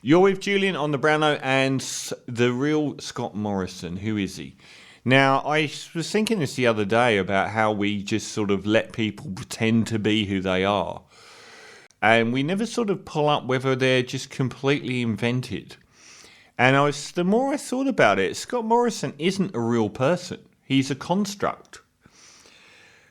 You're with Julian on the Browno and the real Scott Morrison. Who is he? Now, I was thinking this the other day about how we just sort of let people pretend to be who they are. And we never sort of pull up whether they're just completely invented. And the more I thought about it, Scott Morrison isn't a real person. He's a construct.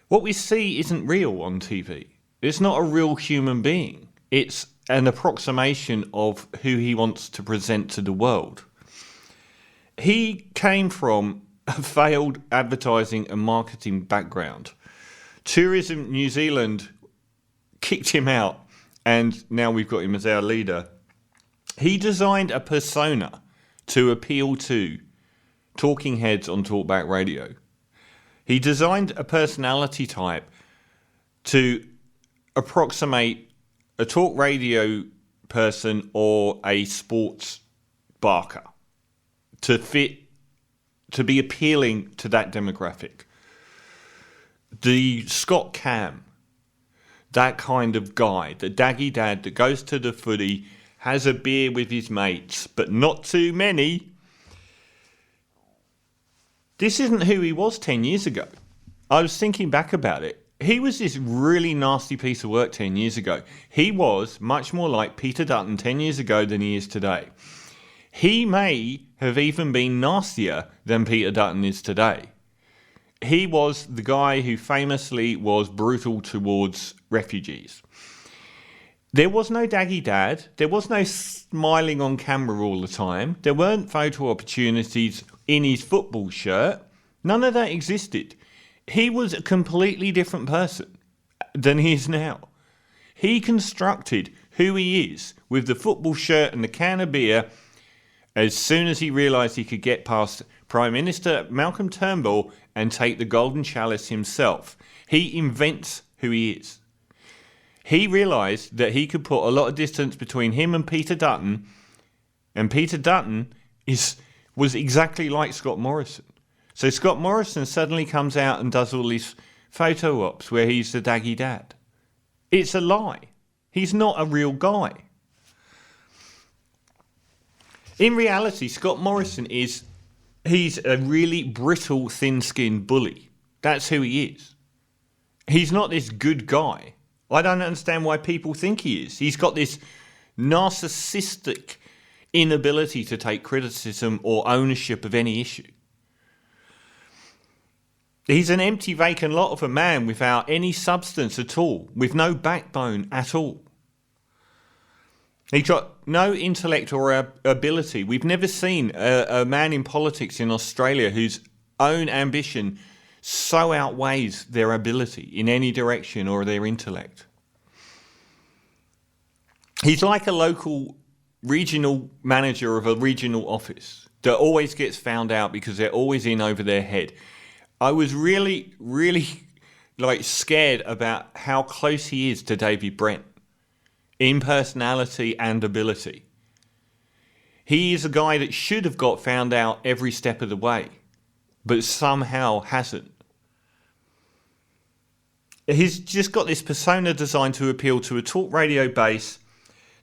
What we see isn't real on TV. It's not a real human being. It's an approximation of who he wants to present to the world. He came from a failed advertising and marketing background. Tourism New Zealand kicked him out, and now we've got him as our leader. He designed a persona to appeal to talking heads on talkback radio. He designed a personality type to approximate a talk radio person or a sports barker to be appealing to that demographic. The Scott Cam, that kind of guy, the daggy dad that goes to the footy, has a beer with his mates, but not too many. This isn't who he was 10 years ago. I was thinking back about it. He was this really nasty piece of work 10 years ago. He was much more like Peter Dutton 10 years ago than he is today. He may have even been nastier than Peter Dutton is today. He was the guy who famously was brutal towards refugees. There was no daggy dad. There was no smiling on camera all the time. There weren't photo opportunities in his football shirt. None of that existed. He was a completely different person than he is now. He constructed who he is with the football shirt and the can of beer as soon as he realised he could get past Prime Minister Malcolm Turnbull and take the golden chalice himself. He invents who he is. He realised that he could put a lot of distance between him and Peter Dutton was exactly like Scott Morrison. So Scott Morrison suddenly comes out and does all these photo ops where he's the daggy dad. It's a lie. He's not a real guy. In reality, Scott Morrison he's a really brittle, thin-skinned bully. That's who he is. He's not this good guy. I don't understand why people think he is. He's got this narcissistic inability to take criticism or ownership of any issue. He's an empty, vacant lot of a man without any substance at all, with no backbone at all. He's got no intellect or ability. We've never seen a man in politics in Australia whose own ambition so outweighs their ability in any direction or their intellect. He's like a local regional manager of a regional office that always gets found out because they're always in over their head. I was really, really scared about how close he is to David Brent in personality and ability. He is a guy that should have got found out every step of the way, but somehow hasn't. He's just got this persona designed to appeal to a talk radio base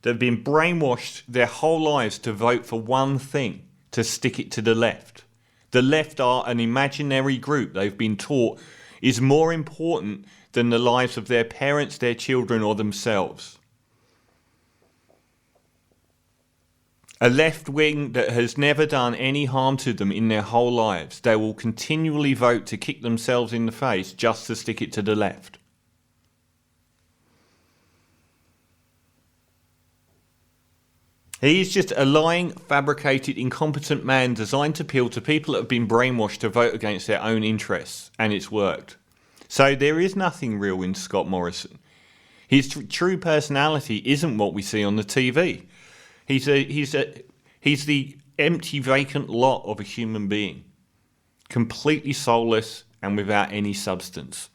that have been brainwashed their whole lives to vote for one thing, to stick it to the left. The left are an imaginary group they've been taught is more important than the lives of their parents, their children, or themselves. A left wing that has never done any harm to them in their whole lives. They will continually vote to kick themselves in the face just to stick it to the left. He is just a lying, fabricated, incompetent man designed to appeal to people that have been brainwashed to vote against their own interests, and it's worked. So there is nothing real in Scott Morrison. His true personality isn't what we see on the TV. He's the empty, vacant lot of a human being, completely soulless and without any substance.